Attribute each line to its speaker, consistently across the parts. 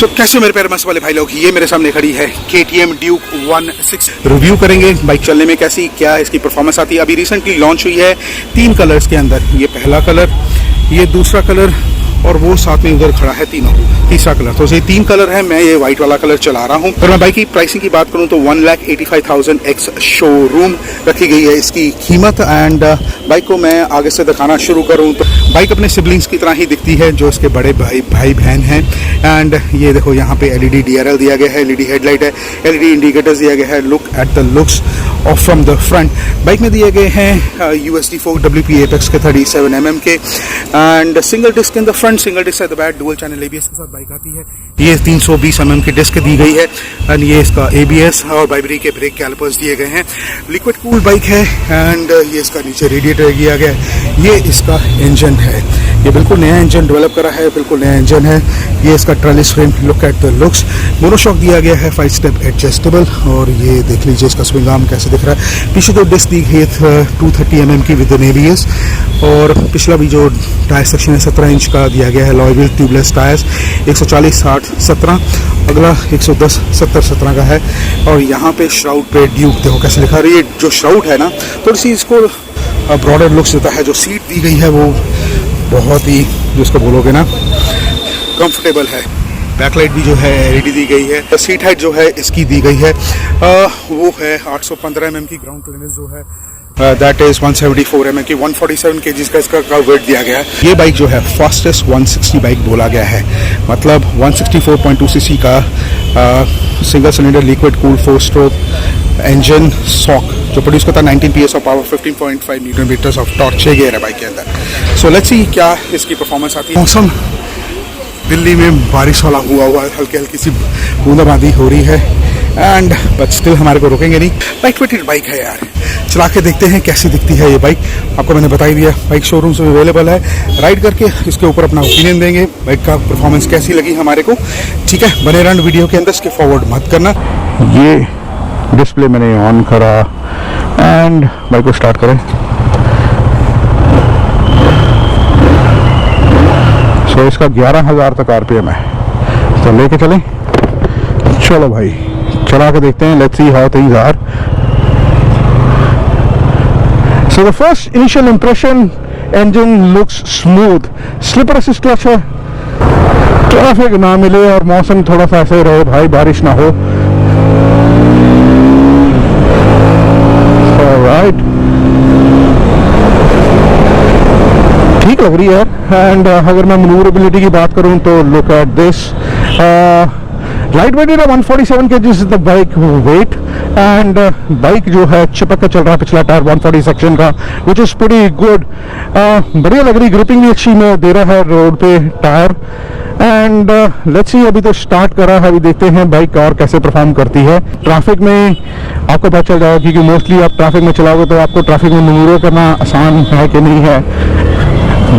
Speaker 1: तो कैसे मेरे प्यारे मस्त वाले भाई लोग, ये मेरे सामने खड़ी है KTM Duke 160। रिव्यू करेंगे बाइक चलने में कैसी क्या इसकी परफॉर्मेंस आती है। अभी रिसेंटली लॉन्च हुई है 3 कलर्स के अंदर। ये पहला कलर, ये दूसरा कलर और वो साथ में उधर खड़ा है तीसरा कलर। तो ये 3 कलर है। मैं ये वाइट वाला कलर चला रहा हूँ। और मैं बाइक की प्राइसिंग की बात करूँ तो 1,85,000 एक्स शोरूम रखी गई है इसकी कीमत। एंड बाइक को मैं आगे से दिखाना शुरू करूँ तो बाइक अपने सिबलिंग्स की तरह ही दिखती है जो इसके बड़े भाई बहन हैं। एंड ये देखो यहाँ पे LED DRL दिया गया है, LED हेडलाइट है, LED इंडिकेटर्स दिया गया है। Look at the looks of from the front. Bike में दिए गए हैं USD4 WP Apex के 37 mm के and single disc in the front, single disc at the back, dual channel ABS के साथ बाइक आती है। ये 320 mm की डिस्क दी गई है एंड ये इसका ABS और बाइबरी के ब्रेक कैलिपर्स दिए गए हैं। लिक्विड कूल बाइक है एंड ये इसका नीचे रेडिएटर दिया गया है। ये इसका इंजन है, ये बिल्कुल नया इंजन डेवलप करा है, बिल्कुल नया इंजन है। ये इसका trellis frame, look at the looks. Monoshock दिया गया है 5 स्टेप एडजस्टेबल। और ये देख लीजिए इसका स्विंग आर्म कैसे दिख रहा है। पीछे तो डिस्क दी गई है 230 mm की विद एन ABS। और पिछला भी जो टायर सेक्शन है 17 इंच का दिया गया है। लॉय व्हील ट्यूबलेस टायर्स 140 60 17, अगला 110 70 17 का है। और यहाँ पे श्राउड पे ड्यूक देखो कैसे लिखा है। ये जो श्राउड है ना थोड़ी सी इसको ब्रॉडर लुक्स देता है। जो सीट दी गई है वो बहुत ही जिसको बोलोगे ना कंफर्टेबल है। बैकलाइट भी जो है LED दी गई है। सीट हाइट जो है इसकी दी गई है वो है 815 mm की। ग्राउंड क्लियरेंस जो है दैट इज 174 mm की। 147 kg का इसका वेट दिया गया है। ये बाइक जो है फास्टेस्ट 160 बाइक बोला गया है, मतलब 164.2 cc का single cylinder liquid cool 4 stroke engine सॉक जो प्रोड्यूस करता है 19 PS of power, 15.5 newton meters of torque 6 gear है बाइक के अंदर। सो लेट्स सी क्या इसकी परफॉर्मेंस आती है। मौसम दिल्ली में बारिश वाला हुआ है, हल्की हल्की सी बूंदाबांदी हो रही है एंड बट स्टिल हमारे को रोकेंगे नहीं। लाइट वेटेड बाइक है यार, चला के देखते हैं कैसी दिखती है ये बाइक। आपको मैंने बता ही दिया बाइक शोरूम से अवेलेबल है। राइड करके इसके ऊपर अपना ओपिनियन देंगे, बाइक का परफॉर्मेंस कैसी लगी हमारे को। ठीक है, बने रहना वीडियो के अंदर, इसके फॉरवर्ड मत करना। ये डिस्प्ले मैंने ऑन करा एंड बाइक को स्टार्ट करें। सो इसका 11,000 तक RPM है, तो लेके चलें। चलो भाई चला के देखते हैं। Let's see how things are. So the first initial impression, engine looks smooth. Slipper assist clutch है। ट्रैफिक ना मिले और मौसम थोड़ा सा ऐसे रहे भाई, बारिश ना हो। ऑलराइट, ठीक लग रही है। एंड अगर मैं मनूवरेबिलिटी की बात करूं तो look at this. Light weight है 147 kg is the bike weight. And bike जो है चिपक के चल रहा है पिछला टायर 140 सेक्शन का, विच इज प्रीटी गुड। बढ़िया लग रही, ग्रिपिंग भी अच्छी में दे रहा है रोड पे टायर। एंड लेट्स सी, अभी तो स्टार्ट करा है, अभी देखते हैं बाइक और कैसे परफॉर्म करती है। ट्रैफिक में आपको पता चल जाएगा क्योंकि मोस्टली आप ट्रैफिक में चलाओगे तो आपको ट्रैफिक में मैनूवर करना आसान है कि नहीं है।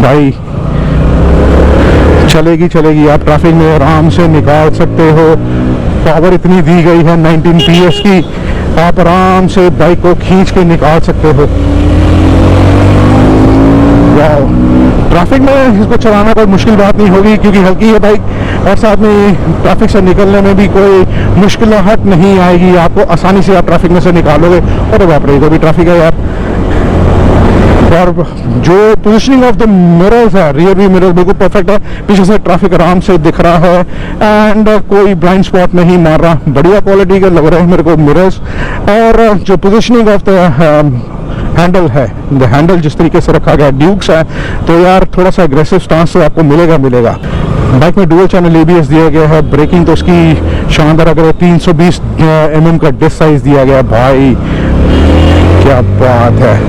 Speaker 1: भाई चलेगी, आप ट्रैफिक में आराम से निकाल सकते हो। पावर इतनी दी गई है 19 PS की, आप आराम से बाइक को खींच के निकाल सकते हो। वाओ, ट्रैफिक में इसको चलाना कोई मुश्किल बात नहीं होगी क्योंकि हल्की है बाइक और साथ में ट्रैफिक से निकलने में भी कोई मुश्किलाहट नहीं आएगी। आपको आसानी से आप ट्रैफिक में से निकालोगे। और बाप रे, इधर भी ट्रैफिक है यार। और जो पोजिशनिंग ऑफ द मिरर्स है, रियर व्यू मिरर बिल्कुल परफेक्ट है। पीछे से ट्रैफिक आराम से दिख रहा है एंड कोई ब्लाइंड स्पॉट नहीं मार रहा। बढ़िया क्वालिटी के लग रहे हैं मेरे को मिरर्स। और जो पोजिशनिंग ऑफ द हैंडल है, द हैंडल जिस तरीके से रखा गया ड्यूक्स है, तो यार थोड़ा सा एग्रेसिव स्टांस तो आपको मिलेगा। बाइक में डुअल चैनल ABS दिया गया है। ब्रेकिंग तो उसकी शानदार, अगर 320 mm का डिस्क साइज दिया गया। भाई क्या बात है,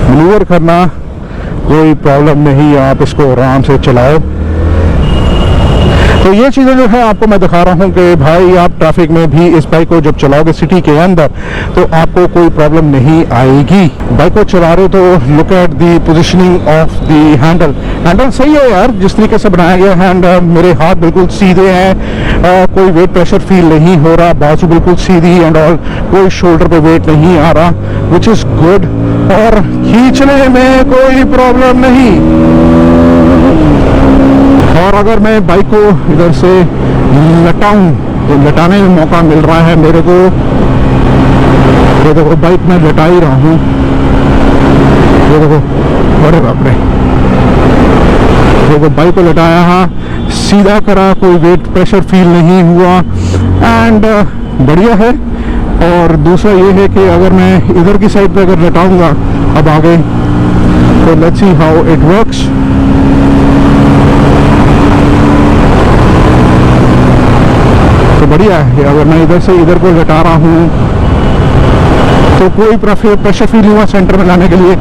Speaker 1: मैन्यूवर करना कोई प्रॉब्लम नहीं, आप इसको आराम से चलाओ। तो ये चीज़ें जो है आपको मैं दिखा रहा हूँ कि भाई आप ट्रैफिक में भी इस बाइक को जब चलाओगे सिटी के अंदर तो आपको कोई प्रॉब्लम नहीं आएगी। बाइक को चला रहे तो look at the positioning of the handle. Handle सही है यार, जिस तरीके से बनाया गया है। मेरे हाथ बिल्कुल सीधे हैं, कोई वेट प्रेशर फील नहीं हो रहा, बाजू बिल्कुल सीधी एंड ऑल, कोई शोल्डर पे वेट नहीं आ रहा, विच इज़ गुड। और खींचने में कोई प्रॉब्लम नहीं।
Speaker 2: और अगर मैं बाइक को इधर से लटाऊं तो लटाने में मौका मिल रहा है मेरे को। ये देखो बाइक में लटा ही रहा हूँ, ये देखो, बड़े बाप रे, देखो बाइक को लटाया है, सीधा करा, कोई वेट प्रेशर फील नहीं हुआ एंड बढ़िया है। और दूसरा ये है कि अगर मैं इधर की साइड पे अगर लटाऊंगा अब आगे, तो let's see how it works. तो बढ़िया है, अगर मैं इधर से इधर को लटा रहा हूँ तो कोई प्रेशर फील नहीं हुआ सेंटर में लाने के लिए।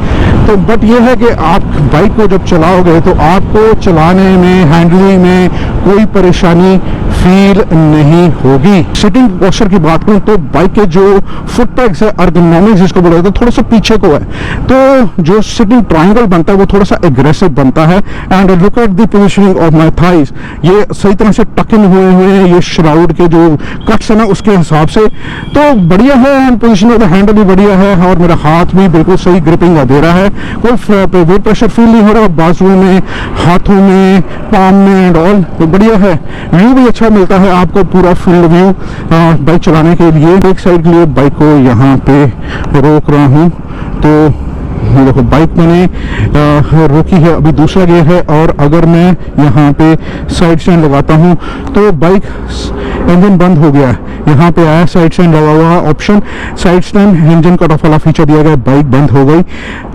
Speaker 2: तो बट ये है कि आप बाइक को जब चलाओगे तो आपको चलाने में, हैंडलिंग में कोई परेशानी फील नहीं होगी। सिटिंग पोस्चर की बात करूं तो बाइक के जो फुट पैक्स है, अर्गोनॉमिक्स जिसको बोला जाता है, थोड़ा सा पीछे को है, तो जो सिटिंग ट्रायंगल बनता है वो थोड़ा सा एग्रेसिव बनता है। And look at the positioning of my thighs, ये सही तरह से टक इन हुए हैं, ये श्राउड के जो कट्स है ना उसके हिसाब से, तो बढ़िया है। And position of the handle भी बढ़िया है और मेरा हाथ भी बिल्कुल सही ग्रिपिंग दे रहा है, कोई वेट प्रेशर फील नहीं हो रहा बाजुओं में, हाथों में, पाम में एंड ऑल। तो बढ़िया है, व्यू भी अच्छा मिलता है आपको, पूरा फील्ड व्यू बाइक चलाने के लिए। एक साइड के लिए बाइक को यहाँ पे रोक रहा हूँ, तो देखो बाइक मैंने रोकी है, अभी दूसरा गियर है। और अगर मैं यहाँ पे साइड स्टैंड लगाता हूँ तो बाइक इंजन बंद हो गया है, यहाँ पे आया साइड स्टैंड लगा हुआ option, side stand engine cut off वाला फीचर दिया गया, बाइक बंद हो गई।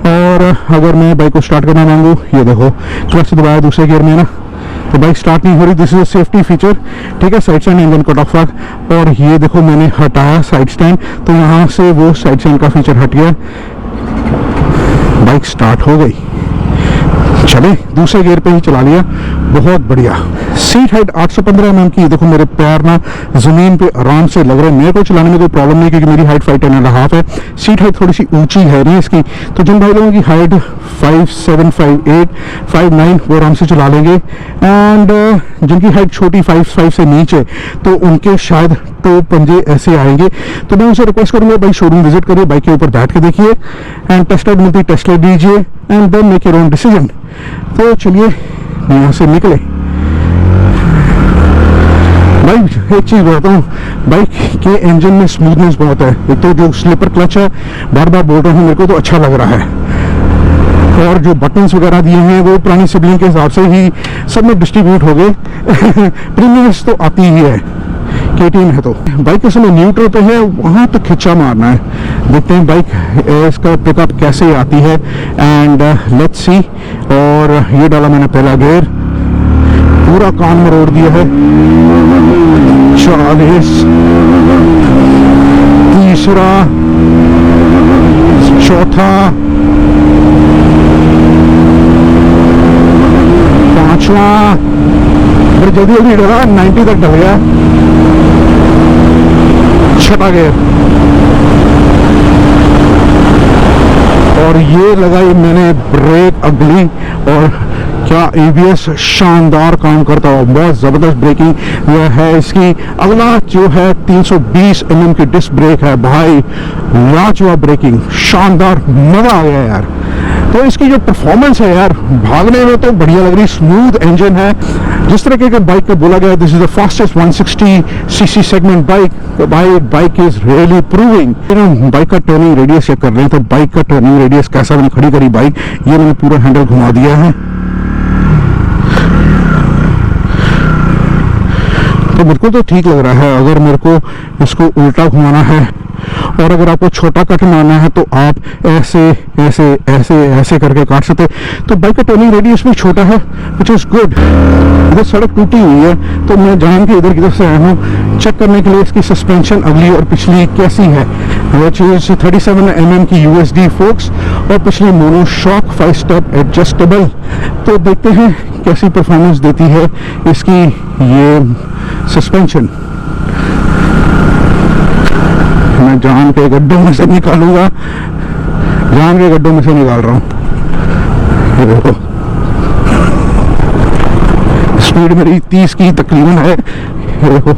Speaker 2: और अगर मैं बाइक को स्टार्ट करना मांगू, ये देखो क्लच दबाया दूसरे गियर में ना, तो बाइक स्टार्ट नहीं हो रही। दिस इज सेफ्टी फीचर, ठीक है, side stand engine cut off. और ये देखो मैंने हटाया साइड स्टैंड, तो यहाँ से वो साइड स्टैंड का फीचर हट गया, बाइक स्टार्ट हो गई। चले दूसरे गियर पे ही चला लिया, बहुत बढ़िया। सीट हाइट 815 mm की, देखो मेरे पैर ना जमीन पे आराम से लग रहे हैं, मेरे को चलाने में कोई प्रॉब्लम नहीं क्योंकि मेरी हाइट 5'10.5" है। सीट हाइट थोड़ी सी ऊंची है नहीं इसकी, तो जिन भाई लोगों की हाइट 5'7", 5'8", 5'9" वो आराम से चला लेंगे। एंड जिनकी हाइट छोटी 5'5" से नीचे, तो उनके शायद तो पंजे ऐसे आएंगे। तो मैं उनसे रिक्वेस्ट करूंगा भाई शोरूम विजिट करिए, बाइक के ऊपर बैठ के देखिए एंड टेस्ट राइड मिलती टेस्ट राइड दीजिए and then make your own decision. तो चलिए यहाँ से निकले। भाई एक चीज बताता हूँ, बाइक के इंजन में स्मूथनेस बहुत है। एक तो जो स्लीपर क्लच है, बार बार बोल रहा हूँ, मेरे को तो अच्छा लग रहा है। और जो बटन्स वगैरह दिए हैं वो पुरानी सिबलिंग के हिसाब से ही सब में डिस्ट्रीब्यूट हो गए। प्रीमियस तो आती ही है, KTM है। तो बाइक इस समय न्यूट्रल पे है, वहाँ तक खिंचा मारना है। देखते हैं बाइक इसका पिकअप कैसे आती है एंड लेट्स सी। और ये डाला मैंने पहला गियर, पूरा कान में रोड़ दिया है, 40, तीसरा, चौथा, पांचवा, बड़ी जल्दी जल्दी डला, 90 तक डल गया, छठा गियर। और ये लगाई मैंने ब्रेक अगली, और क्या ABS शानदार काम करता है, बहुत ज़बरदस्त ब्रेकिंग है इसकी। अगला जो है 320 mm की डिस्क ब्रेक है भाई, लाजवाब ब्रेकिंग, शानदार, मज़ा आ गया यार। तो इसकी जो परफॉर्मेंस है यार, भागने में तो बढ़िया लग रही, स्मूथ इंजन है। जिस तरीके के बाइक को बोला गया this is the fastest 160cc segment bike, तो भाई bike is really proving. Bike का टर्निंग रेडियस चेक कर रहे हैं, तो बाइक का टर्निंग रेडियस कैसा मैंने खड़ी करी बाइक, ये मैंने पूरा हैंडल घुमा दिया है। तो बिल्कुल तो ठीक लग रहा है। अगर मेरे को इसको उल्टा घुमाना है और अगर आपको छोटा कट मारना है तो आप ऐसे ऐसे ऐसे ऐसे करके काट सकते हैं। तो बाइक का टर्निंग रेडियस भी छोटा है, विच इज गुड। इधर सड़क टूटी हुई है, तो मैं जान के इधर की तरफ से आया हूँ चेक करने के लिए इसकी सस्पेंशन अगली और पिछली कैसी है। विच इज 37 mm की USD फोक्स और पिछली मोनोशॉक 5 स्टेप एडजस्टेबल। तो देखते हैं कैसी परफॉर्मेंस देती है इसकी ये सस्पेंशन। मैं जान के गड्ढों में से निकालूंगा, जान के गड्ढों में से निकाल रहा हूँ। ये देखो स्पीड मेरी 30 की तकरीबन है। ये देखो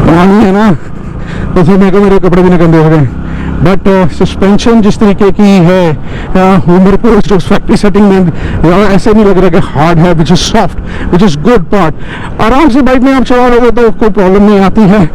Speaker 2: पानी है ना, तो फिर मेरे को मेरे कपड़े भी नहीं गंदे हो गए। बट सस्पेंशन जिस तरीके की है वो मेरे को जो फैक्ट्री सेटिंग में ऐसे नहीं लग रहा कि हार्ड है, which is soft, which is good part. आराम से बाइक में आप चला लोगे तो कोई प्रॉब्लम नहीं आती है।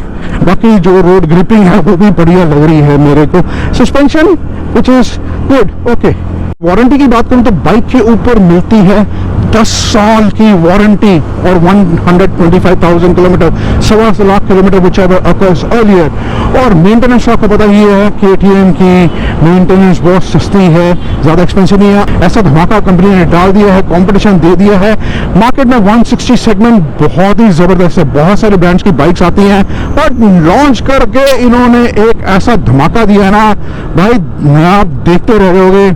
Speaker 2: बाकी जो रोड ग्रिपिंग है वो भी बढ़िया लग रही है मेरे को। Suspension which is good. Okay, warranty की बात करूँ तो बाइक के ऊपर मिलती है 10 साल की वारंटी और 125,000 kilometre, 1.25 lakh kilometre which ever occurs earlier. और मेंटेनेंस आपको पता ही है KTM की मेंटेनेंस बहुत सस्ती है, ज़्यादा एक्सपेंसिव नहीं है। ऐसा धमाका कंपनी ने डाल दिया है, कंपटीशन दे दिया है मार्केट में। 160 सेगमेंट बहुत ही ज़बरदस्त है, बहुत सारे ब्रांड्स की बाइक्स आती हैं, बट लॉन्च करके इन्होंने एक ऐसा धमाका दिया है ना भाई, आप देखते रह जाओगे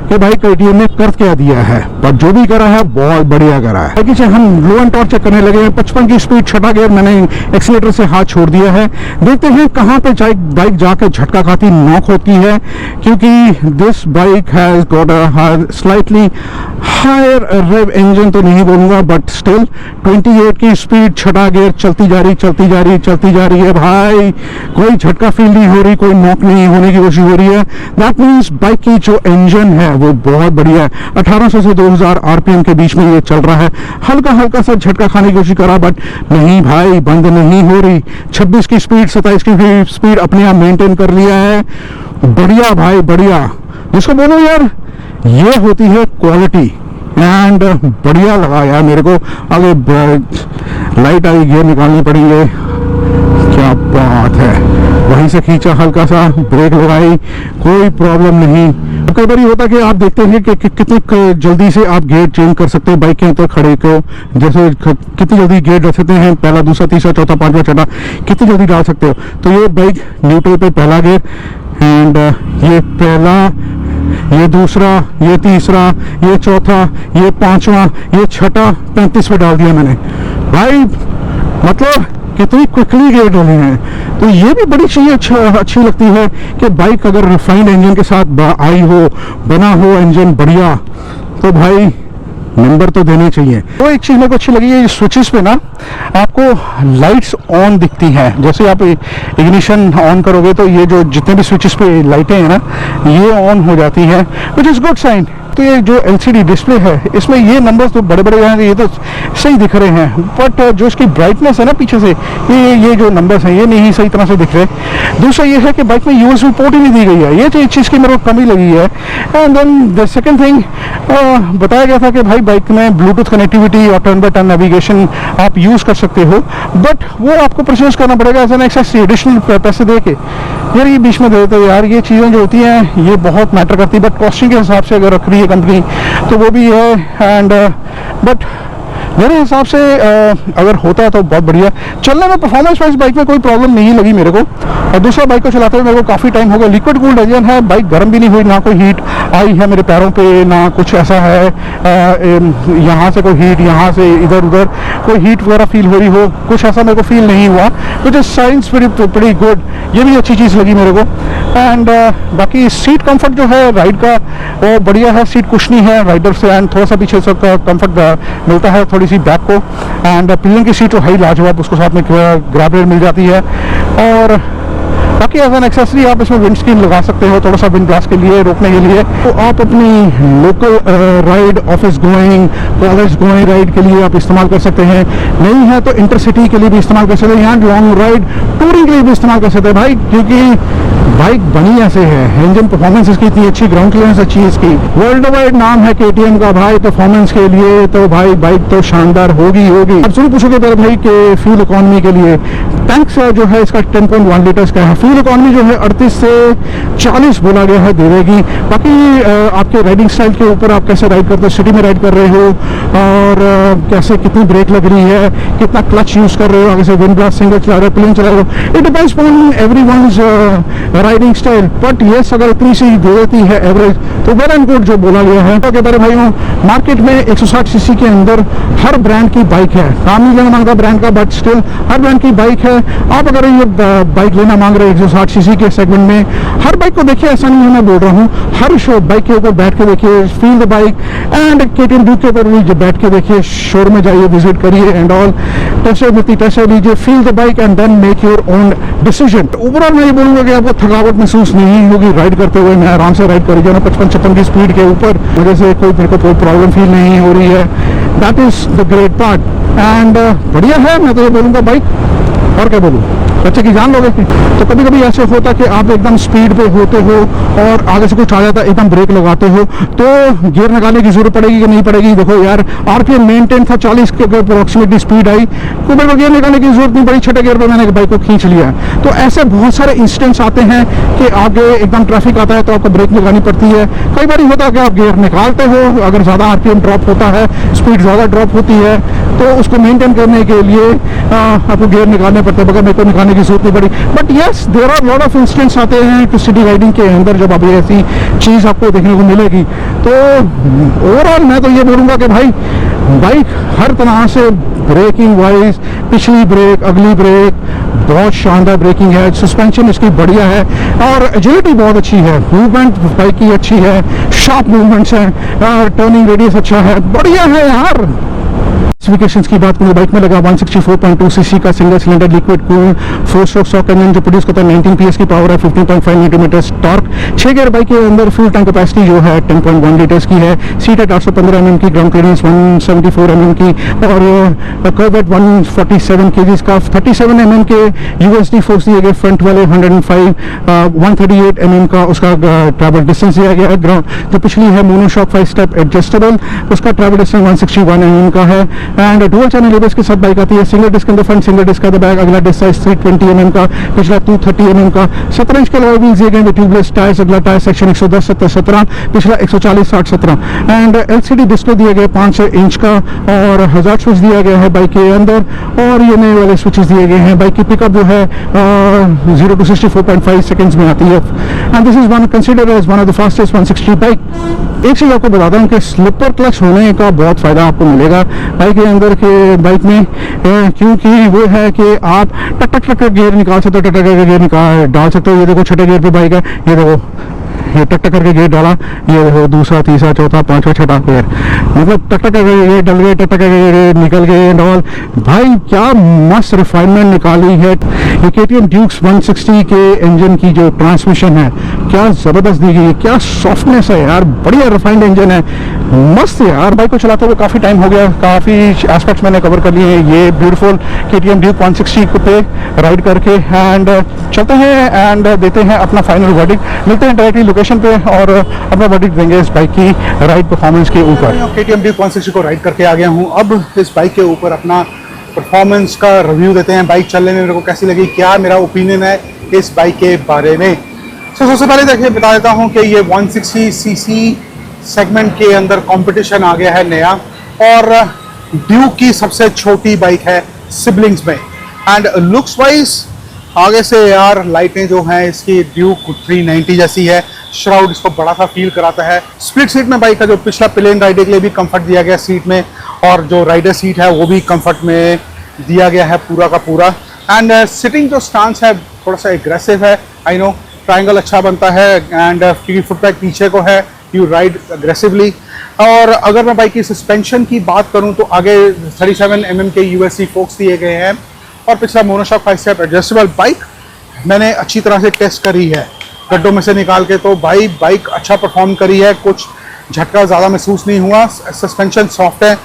Speaker 2: कि भाई KTM ने कर क्या दिया है। पर जो भी करा है बहुत बढ़िया करा है। देखिए हम लो एंड टॉर्क चेक करने लगे हैं, 55 की स्पीड, छठा गियर मैंने एक्सीलेटर से हाथ छोड़ दिया है। देखते हैं कहाँ पे बाइक जाके झटका खाती नॉक होती है, क्योंकि this bike has got a slightly higher rev engine तो नहीं बोलूंगा, बट स्टिल 28 की स्पीड, छठा गियर, चलती जा रही है भाई। कोई झटका फील नहीं हो रही, कोई नॉक नहीं होने की कोशिश हो रही है। दैट मीन्स बाइक की जो इंजन है वो बहुत बढ़िया है। 1800 से 2000 RPM के बीच में ये चल रहा है। हल्का हल्का सा झटका खाने की कोशिश करा, बट नहीं भाई, बंद नहीं हो रही। 26 की स्पीड, 27 की स्पीड अपने आप मेंटेन कर लिया है। बढ़िया भाई बढ़िया, जिसको बोलो यार ये होती है क्वालिटी। एंड बढ़िया लगा यार मेरे को। आगे लाइट आई, गियर निकालने पड़ेंगे, क्या बात है। वहीं से खींचा, हल्का सा ब्रेक लगाई, कोई प्रॉब्लम नहीं। कई बार होता है कि आप देखते हैं कि कितनी जल्दी से आप गियर चेंज कर सकते हैं बाइक के अंदर खड़े को, जैसे कितनी जल्दी गियर डाल सकते हैं, पहला, दूसरा, तीसरा, चौथा, पांचवा, छठा, कितनी जल्दी डाल सकते हो। तो ये बाइक न्यूट्रल पे पहला गियर, एंड ये पहला, ये दूसरा, ये तीसरा, ये चौथा, ये पांचवा, ये छठा, 35 पे डाल दिया मैंने भाई। मतलब कितनी क्विकली गियर डाले हैं। तो ये भी बड़ी चीज़ अच्छी लगती है कि बाइक अगर रिफाइंड इंजन के साथ आई हो, बना हो इंजन बढ़िया, तो भाई नंबर तो देने चाहिए। तो एक चीज़ मेरे को अच्छी लगी है, स्विचेस पे ना आपको लाइट्स ऑन दिखती हैं। जैसे आप इग्निशन ऑन करोगे तो ये जो जितने भी स्विचेस पे लाइटें हैं ना, ये ऑन हो जाती है, विच इज़ गुड साइन। तो ये जो LCD डिस्प्ले है, इसमें ये नंबर्स तो बड़े बड़े हैं, ये तो सही दिख रहे हैं, बट जो इसकी ब्राइटनेस है ना पीछे से, ये जो नंबर्स हैं ये नहीं सही तरह से दिख रहे। दूसरा ये है कि बाइक में USB पोर्ट ही नहीं दी गई है, ये तो एक चीज़ की मेरे को कमी लगी है। And then the second thing, बताया गया था कि भाई बाइक में ब्लूटूथ कनेक्टिविटी और टर्न बाय टर्न नेविगेशन आप यूज़ कर सकते हो, बट वो आपको परचेज करना पड़ेगा एज एन एक्सेस, एडिशनल पैसे दे के। यार ये बीच में दे देते यार, ये चीज़ें जो होती हैं ये बहुत मैटर करती है, बट कॉस्टिंग के हिसाब से अगर रख रही है कंपनी तो वो भी है। एंड बट मेरे हिसाब से अगर होता है तो बहुत बढ़िया। चलने में परफॉर्मेंस वाइज बाइक में कोई प्रॉब्लम नहीं लगी मेरे को। और दूसरा, बाइक को चलाते हुए मेरे को काफ़ी टाइम हो गया। लिक्विड कूल्ड इंजन है, बाइक गर्म भी नहीं हुई, ना कोई हीट आई है मेरे पैरों पे, ना कुछ ऐसा है यहाँ से कोई हीट, यहाँ से इधर उधर कोई हीट वगैरह फील हो रही हो, कुछ ऐसा मेरे को फील नहीं हुआ, which is science very good. ये भी अच्छी चीज़ लगी मेरे को। एंड बाकी सीट कंफर्ट जो है राइड का वो बढ़िया है, सीट कुशनी है राइडर से, एंड थोड़ा सा पीछे से कंफर्ट मिलता है थोड़ी सी बैक को। एंड पिलियन की सीट तो है ही लाजवाब, उसको साथ में ग्रैब रेल मिल जाती है। और बाकी एज एन एक्सेसरी आप इसमें विंड स्क्रीन लगा सकते हो, थोड़ा सा विंड ब्लास्ट के लिए, रोकने के लिए। तो आप अपनी local ride, office going, college going ride के लिए आप इस्तेमाल कर सकते हैं। नहीं है तो इंटरसिटी के लिए भी इस्तेमाल कर सकते हैं, लॉन्ग राइड टूरिंग के लिए भी इस्तेमाल कर सकते हैं भाई, क्योंकि बाइक बनी ऐसे है, इंजन परफॉर्मेंस इसकी इतनी अच्छी, ग्राउंड क्लियरेंस अच्छी है इसकी, वर्ल्ड वाइड नाम है KTM का भाई परफॉर्मेंस के लिए। तो भाई बाइक तो शानदार होगी। अब जरूर पूछोगे मेरे भाई के फ्यूल इकोनॉमी के लिए, टैंक्स जो है इसका 10.1 लीटर्स का है, फ्यूल इकोनॉमी जो है 38 से 40 बोला गया है देगी। बाकी आपके राइडिंग स्टाइल के ऊपर, आप कैसे राइड करते हो, सिटी में राइड कर रहे हो और कैसे, कितनी ब्रेक लग रही है, कितना क्लच यूज कर रहे हो, आगे से विंड ब्लास्ट सिंगल चला रहे हो, प्लेन चला रहे हो, it depends on everyone's riding style. But ये अगर इतनी सी दे देती है एवरेज तो वेल एंड गुड जो बोला गया है। तो बड़े भाइयों, मार्केट में 160 सीसी के अंदर हर ब्रांड की बाइक है, काम नहीं लेना मांगता ब्रांड का, बट स्टिल हर ब्रांड की बाइक है। आप अगर ये बाइक लेना मांग रहे हैं 160 सीसी के सेगमेंट में, हर बाइक को देखिए, ऐसा नहीं है मैं बोल रहा हूँ, हर बाइक के ऊपर बैठ के देखिए, feel the bike. And KTM Duke के ऊपर भी बैठ के देखिए, शोरूम में जाइए, विजिट करिए एंड ऑल। टेस्ट लीजिए, feel the bike and then make your own decision. Overall मैं ये बोलूँगा कि आपको थकावट महसूस नहीं होगी राइड करते हुए। मैं आराम से राइड करी जाना 55-56 की स्पीड के ऊपर, वजह से मेरे को कोई प्रॉब्लम फील नहीं हो रही है। That is the great part and बढ़िया है। मैं तो ये बोलूँगा बाइक, और क्या बोलूँ, बच्चे की जान लोगे। तो कभी कभी ऐसे होता कि आप एकदम स्पीड पे होते हो और आगे से कुछ आ जाता है, एकदम ब्रेक लगाते हो तो गियर निकालने की जरूरत पड़ेगी कि नहीं पड़ेगी। देखो यार, आरपीएम मेंटेन था 40 के अप्रोक्सीमेटली स्पीड आई, तो मेरे को गियर निकालने की जरूरत नहीं पड़ी, छठे गियर पे मैंने बाइक को खींच लिया। तो ऐसे बहुत सारे इंसिडेंट्स आते हैं कि आगे एकदम ट्रैफिक आता है तो आपको ब्रेक लगानी पड़ती है। कई बार होता है कि आप गियर निकालते हो, अगर ज़्यादा आरपीएम ड्रॉप होता है, स्पीड ज़्यादा ड्रॉप होती है, तो उसको मेंटेन करने के लिए आपको गियर निकालने पड़ते हैं, मगर मेरे को निकालने की जरूरत नहीं पड़ी। But yes, there are lot of incidents आते हैं कि सिटी राइडिंग के अंदर जब अभी ऐसी चीज़ आपको देखने को मिलेगी। तो ओवरऑल मैं तो ये बोलूँगा कि भाई बाइक हर तरह से ब्रेकिंग वाइज, पिछली ब्रेक, अगली ब्रेक, बहुत शानदार ब्रेकिंग है, सस्पेंशन इसकी बढ़िया है और एजिलिटी बहुत अच्छी है, मूवमेंट बाइक की अच्छी है, शार्प मूवमेंट्स हैं, टर्निंग रेडियस अच्छा है, बढ़िया है यार। स्पेसिफिकेशंस की बात करें, बाइक में लगा 164.2 सीसी का single cylinder liquid cooled 4-स्ट्रोक shock engine जो प्रोड्यूस करता है 19 पीएस की पावर है, 15.5 न्यूटन टॉर्क। 6 गियर बाइक के अंदर फ्यूल टैंक कैपेसिटी जो है 10.1 लीटर्स की है। सीट है 815 mm की, ग्राउंड क्लियरेंस 174 mm की और कर्व वेट 147 kg का। 37 mm के यूएसडी फोर्स दिए गए, फ्रंट वाले 138 mm का उसका ट्रैवल डिस्टेंस दिया गया है। जो पिछली है मोनोशॉक 5 स्टेप एडजस्टेबल, उसका ट्रैवल डिस्टेंस 161 mm का है एंड डुअल चैनल एबीएस के साथ बाइक आती है। Single disc in the front, single disc at the back, अगला डिस्क साइज 320 mm का, पिछला 230 mm का। 17 इंच के अलॉय व्हील्स दिए गए, ट्यूबलेस टायर्स, अगला टायर सेक्शन 110/70/17, पिछला 140/60/17 एंड एलसीडी डिस्प्ले दिए गए 5 इंच का और 1000 स्विच दिया गया है बाइक के अंदर और ये नए वाले स्विचेस दिए गए हैं। बाइक की पिकअप जो है 0 to 64.5 सेकंड्स में आती है and this is one considered as one of the fastest 160 bike. एक चीज़ आपको बताता हूँ कि स्लिपर क्लच होने का बहुत फ़ायदा आपको मिलेगा बाइक के अंदर के बाइक में, क्योंकि वो है कि आप टक टक टक गियर निकाल सकते हो, टक टक करके गियर निकाल डाल सकते हो। ये देखो छठे गियर पे बाइक है, ये देखो ये टक टक करके गियर डाला, ये देखो दूसरा, तीसरा, चौथा, पांचवा, छठा गियर, मतलब टक टक करके गियर डल गए, टक टक करके गियर निकल गए एंड ऑल। भाई क्या मस्त रिफाइनमेंट निकाली है। ये केटीएम ड्यूक्स 160 के इंजन की जो ट्रांसमिशन है क्या ज़बरदस्त दी गई है, क्या सॉफ्टनेस है यार, बढ़िया रिफाइंड इंजन है, मस्त यार। बाइक को चलाते हुए काफ़ी टाइम हो गया, काफ़ी एस्पेक्ट्स मैंने कवर कर लिए ये ब्यूटीफुल केटीएम ड्यूक 160 पे राइड करके एंड चलते हैं एंड देते हैं अपना फाइनल वर्डिक्ट। मिलते हैं डायरेक्टली लोकेशन पे और अपना वर्डिक्ट देंगे इस बाइक की राइड परफॉर्मेंस के ऊपर। केटीएम ड्यूक 160 को राइड करके आ गया हूँ, अब इस बाइक के ऊपर अपना परफॉर्मेंस का रिव्यू देते हैं। बाइक चलने में मेरे को कैसी लगी, क्या मेरा ओपिनियन है इस बाइक के बारे में। सबसे पहले देखिए बता देता हूँ कि ये 160 सीसी सेगमेंट के अंदर कंपटीशन आ गया है नया और ड्यूक की सबसे छोटी बाइक है सिबलिंग्स में एंड लुक्स वाइज आगे से यार लाइटें जो हैं इसकी ड्यूक 390 जैसी है, श्राउड इसको बड़ा सा फील कराता है। स्प्लिट सीट में बाइक का जो पिछला प्लेन राइडर के लिए भी कंफर्ट दिया गया सीट में और जो राइडर सीट है वो भी कंफर्ट में दिया गया है पूरा का पूरा एंड सिटिंग जो स्टांस है थोड़ा सा एग्रेसिव है। आई नो ट्रायंगल अच्छा बनता है एंड क्योंकि फुटपैक पीछे को है, यू राइड अग्रेसिवली। और अगर मैं बाइक की सस्पेंशन की बात करूं तो आगे 37 mm के यूएससी फोक्स दिए गए हैं और पिछला मोनोशॉक 5 स्टेप एडजस्टेबल। बाइक मैंने अच्छी तरह से टेस्ट करी है गड्ढों में से निकाल के, तो भाई बाइक अच्छा परफॉर्म करी है, कुछ झटका ज़्यादा महसूस नहीं हुआ। सस्पेंशन सॉफ्ट है,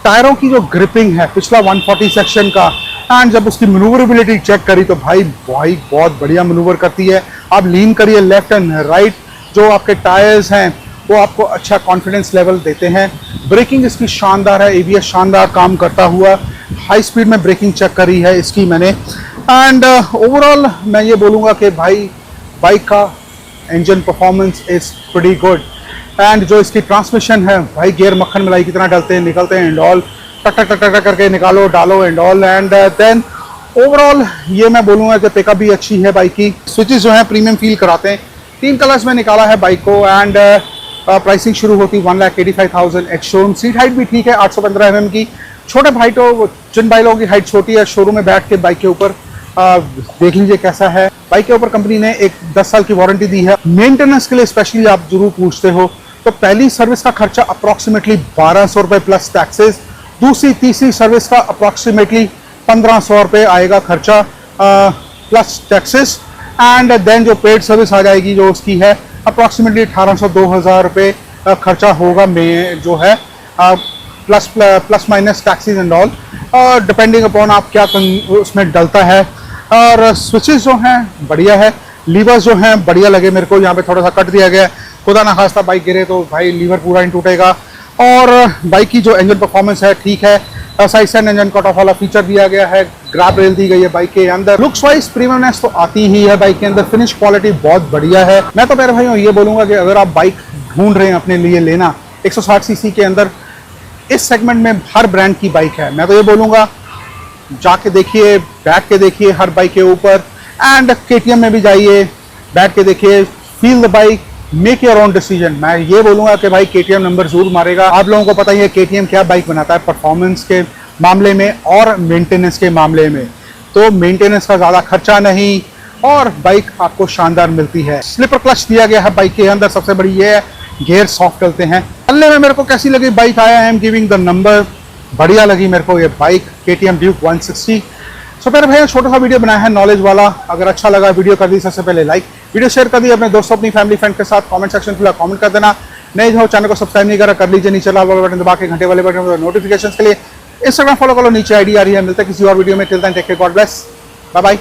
Speaker 2: टायरों की जो ग्रिपिंग है पिछला 140 सेक्शन का एंड जब उसकी मनूवरेबिलिटी चेक करी तो भाई बाइक बहुत बढ़िया मनूवर करती है। आप लीन करिए लेफ्ट एंड राइट, जो आपके टायर्स हैं वो आपको अच्छा कॉन्फिडेंस लेवल देते हैं। ब्रेकिंग इसकी शानदार है, एबीएस शानदार काम करता हुआ, हाई स्पीड में ब्रेकिंग चेक करी है इसकी मैंने एंड ओवरऑल मैं ये बोलूँगा कि भाई बाइक का engine performance is pretty good and जो इसकी ट्रांसमिशन है भाई गियर मक्खन मलाई की तरह डलते हैं निकलते हैं एंड ऑल, टक टक टक टक करके निकालो डालो and all and then overall ये मैं बोलूँगा कि पिकअप भी अच्छी है बाइक की। स्विचेस जो है प्रीमियम फील कराते हैं। 3 कलर्स में निकाला है बाइक को एंड प्राइसिंग शुरू होती 1,85,000 एक्स शोरूम। सीट हाइट भी ठीक है 815 mm की। छोटे भाई तो जिन भाई लोगों की हाइट छोटी है शोरूम में बैठ के बाइक के ऊपर देख लीजिए कैसा है। बाइक के ऊपर कंपनी ने एक 10 साल की वारंटी दी है। मेंटेनेंस के लिए स्पेशली आप जरूर पूछते हो तो पहली सर्विस का खर्चा अप्रॉक्सीमेटली 1200 रुपये प्लस टैक्सेस, दूसरी तीसरी सर्विस का अप्रॉक्सीमेटली
Speaker 1: 1500 रुपये आएगा खर्चा प्लस टैक्सेस, एंड देन जो पेड सर्विस आ जाएगी जो उसकी है अप्रॉक्सीमेटली 1800-2000 रुपये खर्चा होगा में जो है plus minus taxis and all, depending upon आप क्या उसमें डलता है। और स्विचेस जो हैं बढ़िया है, लीवर्स जो हैं बढ़िया लगे मेरे को, यहाँ पे थोड़ा सा कट दिया गया है, खुदा ना खास्ता बाइक गिरे तो भाई लीवर पूरा ही टूटेगा। और बाइक की जो इंजन परफॉर्मेंस है ठीक है, side stand engine cut off वाला फीचर दिया गया है, ग्रैब रेल दी गई है बाइक के अंदर। लुक्स वाइज प्रीमियमनेस तो आती ही है बाइक के अंदर, फिनिश क्वालिटी बहुत बढ़िया है। मैं तो मेरे भाइयों ये बोलूँगा कि अगर आप बाइक ढूंढ रहे हैं अपने लिए लेना 160 सीसी के अंदर, इस सेगमेंट में हर ब्रांड की बाइक है। मैं तो ये बोलूँगा जाके देखिए, बैठ के देखिए हर बाइक के ऊपर, एंड KTM में भी जाइए, बैठ के देखिए, feel the bike, make your own decision. मैं ये बोलूँगा कि भाई KTM नंबर जरूर मारेगा। आप लोगों को पता ही है KTM क्या बाइक बनाता है परफॉर्मेंस के मामले में और मेंटेनेंस के मामले में, तो मेंटेनेंस का ज़्यादा खर्चा नहीं और बाइक आपको शानदार मिलती है। स्लिपर क्लच दिया गया है बाइक के अंदर, सबसे बड़ी ये है, गियर सॉफ्ट चलते हैं। चलने में मेरे को कैसी लगी bike, I am giving the number, बढ़िया लगी मेरे को ये बाइक KTM ड्यूक 160। सो मेरे भैया छोटा सा वीडियो बनाया है नॉलेज वाला, अगर अच्छा लगा वीडियो कर दी सबसे पहले लाइक, वीडियो शेयर कर दी अपने दोस्तों अपनी फैमिली फ्रेंड के साथ, कमेंट सेक्शन खुला कमेंट कर देना। नए जो चैनल को सब्सक्राइब नहीं करा कर लीजिए, नीचे लाल वाला बटन दबा के घंटे वाले बटन नोटिफिकेशन के लिए। इंस्टाग्राम फॉलो करो, नीचे ID आ रही है। मिलते हैं किसी और वीडियो में, till then take care, God bless, bye bye.